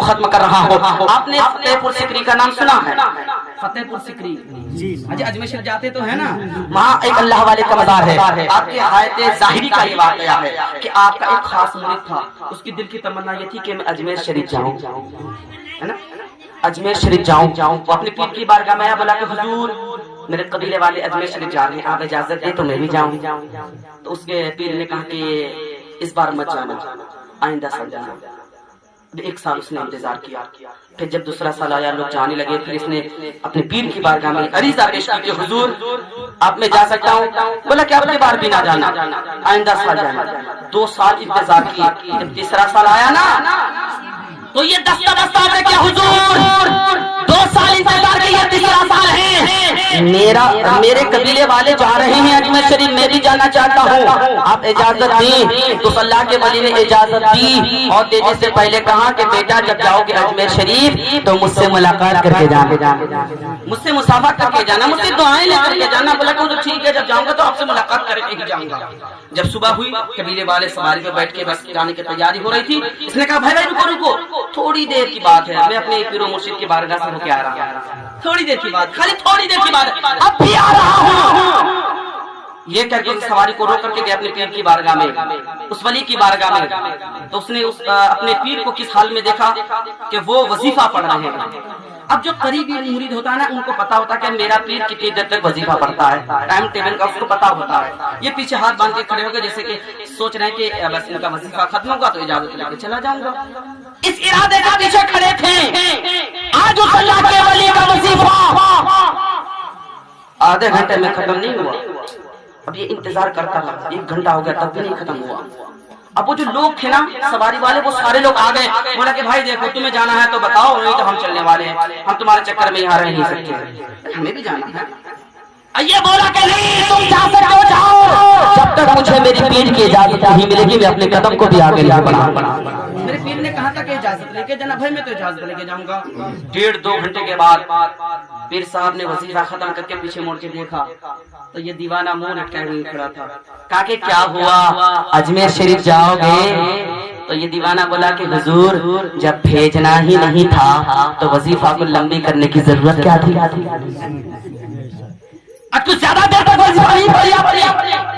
ختم کر رہا ہوں۔ آپ نے فتح پور سکری کا نام سنا ہے؟ فتح پور سکری اجمیر شریف جاتے تو ہے نا، وہاں ایک اللہ والے کا مزار ہے۔ آپ کے حیات ظاہری کا یہ واقعہ ہے کہ آپ کا ایک خاص مرید تھا، اس کی دل کی تمنا یہ تھی کہ میں اجمیر شریف جاؤں، ہے نا، اجمیر شریف جاؤں۔ وہ اپنے پیر کی بارگاہ میں بولا کہ حضور میرے قبیلے والے اجمیر شریف جا رہے ہیں، آپ اجازت دیں تو میں بھی جاؤں۔ تو اس کے پیر نے کہا کہ اس بار مت جانا، آئندہ سال جانا۔ ایک سال اس نے انتظار کیا، پھر جب دوسرا سال آیا لوگ جانے لگے، پھر اس نے اپنے پیر کی بارگاہ میں عریضہ پیش کی کہ حضور آپ میں جا سکتا ہوں؟ بولا کہ اب کی بار بھی نہ جانا، آئندہ سال جانا۔ 2 سال انتظار کیا، جب تیسرا سال آیا نا تو یہ دستہ ہے کہ حضور 2 سال انتظار کیا، تیسرا سال ہے، میرے قبیلے والے جا رہے ہیں اجمیر شریف، میں بھی جانا چاہتا ہوں، آپ اجازت دیں؟ تو اللہ کے ولی نے اجازت دی اور دینے سے پہلے کہا کہ بیٹا جب جاؤ گے اجمیر شریف تو مجھ سے ملاقات کر کے جانا، مجھ سے مصافحہ کر کے جانا، مجھ سے دعائیں لے کر کے جانا۔ بولا کہ ٹھیک ہے، جب جاؤں گا تو آپ سے ملاقات کر کے ہی جاؤں گا۔ جب صبح ہوئی قبیلے والے سواری پہ بیٹھ کے بس جانے کی تیاری ہو رہی تھی، اس نے کہا بھائی رکو، تھوڑی دیر کی بات ہے، میں اپنے پیر و مرشد کی بارگاہ سے ہو کے آ رہا ہوں، تھوڑی دیر کی بات، خالی تھوڑی دیر کی بات، اب بھی آ رہا ہوں۔ یہ کر کے سواری کو روک کر کے گیا اپنے پیر کی بارگاہ میں، اس ولی کی بارگاہ میں۔ تو اس نے اپنے پیر کو کس حال میں دیکھا کہ وہ وظیفہ پڑھ رہے ہیں۔ اب جو قریبی مرید ہوتا ہے نا، ان کو پتا ہوتا ہے کہ میرا پیر کتنی دیر تک وظیفہ پڑھتا ہے، ٹائم ٹیبل کا اس کو پتا ہوتا ہے۔ یہ پیچھے ہاتھ باندھ کے کھڑے ہو گئے جیسے کہ سوچ رہے ہیں کہ بس ان کا وظیفہ ختم ہوگا تو اجازت لے کے چلا جاؤں گا، اس ارادے کے پیچھے کھڑے تھے۔ آج اس اللہ کے ولی کا وظیفہ آدھے گھنٹے میں ختم نہیں ہوا، اب یہ انتظار کرتا رہا، 1 گھنٹہ ہو گیا تب بھی نہیں ختم ہوا۔ اب وہ جو لوگ تھے نا سواری والے، وہ سارے لوگ آ گئے، بولا کہ بھائی دیکھو تمہیں جانا ہے تو بتاؤ، نہیں تو ہم چلنے والے ہیں، ہم تمہارے چکر میں یہاں رہ نہیں سکتے، ہمیں بھی جانا ہے۔ یہ بولا کہ نہیں تم جا سکتے ہو، جاؤ، جب تک مجھے میری پیر کی اجازت نہیں ملے گی میں اپنے قدم کو بھی آگے نہیں بڑھاؤں گا۔ میرے پیر نے کہا تھا کہ اجازت لے کے جانا، بھائی میں تو اجازت لے کے جاؤں گا۔ 1.5-2 گھنٹے کے بعد پیر صاحب نے وظیفہ ختم کر کے پیچھے مڑ کے دیکھا تو یہ دیوانہ منہ لٹکائے ہوئے کھڑا تھا۔ کہا کہ کیا ہوا، اجمیر شریف جاؤ گے؟ تو یہ دیوانہ بولا کہ حضور جب بھیجنا ہی نہیں تھا تو وظیفہ کو لمبی کرنے کی ضرورت کیا تھی؟ اب کچھ زیادہ دیر تک وظیفہ نہیں پڑھیا،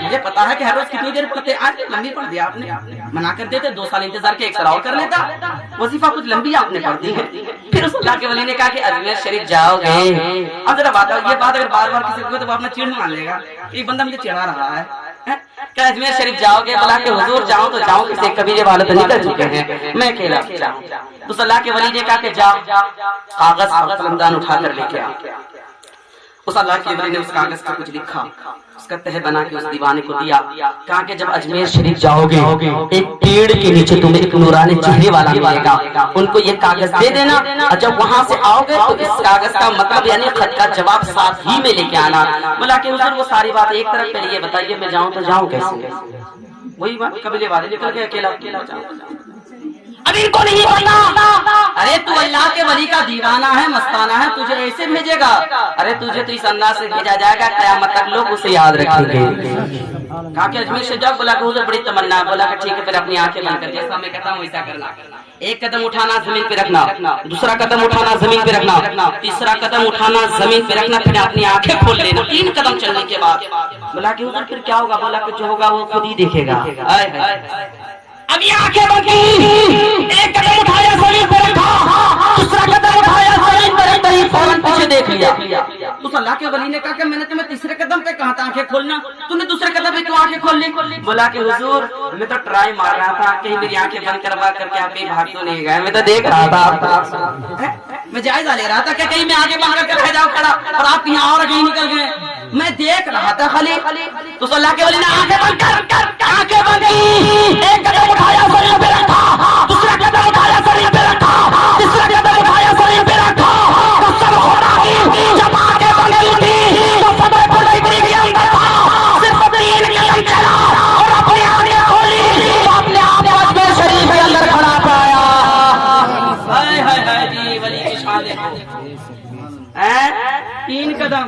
مجھے پتا ہے کہ ہر روز کتنی دیر پڑھتے، آج لمبی پڑھ دیا آپ نے، منع کر دیتے 2 سال انتظار کے 1 سال اور کر لیتا، وظیفہ کچھ لمبی آپ نے پڑھ دی ہے۔ پھر اس اللہ کے ولی نے کہا کہ اجمیر شریف جاؤ گے؟ اب ذرا بات یہ بات اگر بار بار کسی کو تو وہ اپنا چڑ مان لے گا، ایک بندہ مجھے چڑھا رہا ہے کہ اجمیر شریف جاؤ گے؟ بولا کہ حضور جاؤں تو جاؤں، کسی قبیلے والے تو نکل چکے ہیں، میں اکیلا جاؤں۔ تو اللہ کے ولی نے کہا کہ جاؤ، کاغذ اور قلم اٹھا کر لے کے آ۔ اس اللہ کے ولی نے اس کاغذ پر کچھ لکھا، اس کا تہ بنا کے اس دیوانے کو دیا، کہا کہ جب اجمیر شریف جاؤ گے ایک پیڑ کے نیچے تمہیں ایک نورانی چہرے والا ملے گا، ان کو یہ کاغذ دے دینا، اور جب وہاں سے آؤ گے تو اس کاغذ کا مطلب یعنی خط کا جواب ساتھ ہی میں لے کے آنا۔ بولا کہ حضور وہ ساری بات ایک طرف پہ یہ بتائیے میں جاؤں تو جاؤں کیسے؟ وہی بات قبیلے والے نکل گئے، اکیلا جاؤں۔ اب ان کو نہیں پتا، ارے تو اللہ کے ولی کا دیوانہ ہے، مستانہ ہے، تجھے ایسے بھیجے گا؟ ارے تجھے تو اس انداز سے بھیجا جائے گا قیامت تک لوگ اسے یاد رکھیں گے۔ کہا کہ اجمیر سے جاؤ، بولا کہ حضور بڑی تمنا، بولا کہ ٹھیک ہے پھر اپنی آنکھیں بند کر، جیسا میں کہتا ہوں ویسا کرنا، 1 قدم اٹھانا زمین پہ رکھنا، دوسرا قدم اٹھانا زمین پہ رکھنا، تیسرا قدم اٹھانا زمین پہ رکھنا، پھر اپنی آنکھیں کھول لینا، 3 قدم چلنے کے بعد۔ بولا کہ حضور پھر کیا ہوگا؟ بولا کہ جو ہوگا وہ خود ہی دیکھے گا۔ اب یہ آنکھیں بند کی، 1 قدم اٹھایا زمین پہ رکھا، دوسرا قدم اٹھایا زمین پہ رکھا، فوراً پیچھے دیکھ لیا۔ تو اللہ کے ولی نے کہا کہ میں نے تمہیں تیسرے قدم پہ کہا تھا آنکھیں کھولنا، تم نے دوسرے قدم پہ کیوں آنکھیں کھول لی؟ بولا کہ حضور میں تو ٹرائی مار رہا تھا، کہیں میری آنکھیں بند کروا کر کے آپ کہیں بھاگ تو نہیں گئے، میں تو دیکھ رہا تھا، میں جائزہ لے رہا تھا کہ کہیں میں آگے بند کر کے رہ جاؤں کھڑا اور آپ کہیں اور کہیں نکل گئے، میں دیکھ رہا تھا خالی۔ تو اللہ کے ولی نے آنکھیں بند کر، آنکھیں بند کی، 1 قدم اٹھایا زمین پہ رکھا، دوسرا قدم اٹھایا زمین پہ رکھا، تیسرا قدم اٹھایا زمین پہ رکھا، تو سب ہو رہا تھی۔ جب آنکھیں بند تھی تو صدر حدیبیہ کے اندر تھا، صرف 3 قدم چلا اور اپنی آنکھیں کھولی تو اپنے آپ کو اجمیر شریف کے اندر کھڑا پایا۔ ہائے ہائے ہائے جی ولی کی شان دیکھو، 3 قدم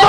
2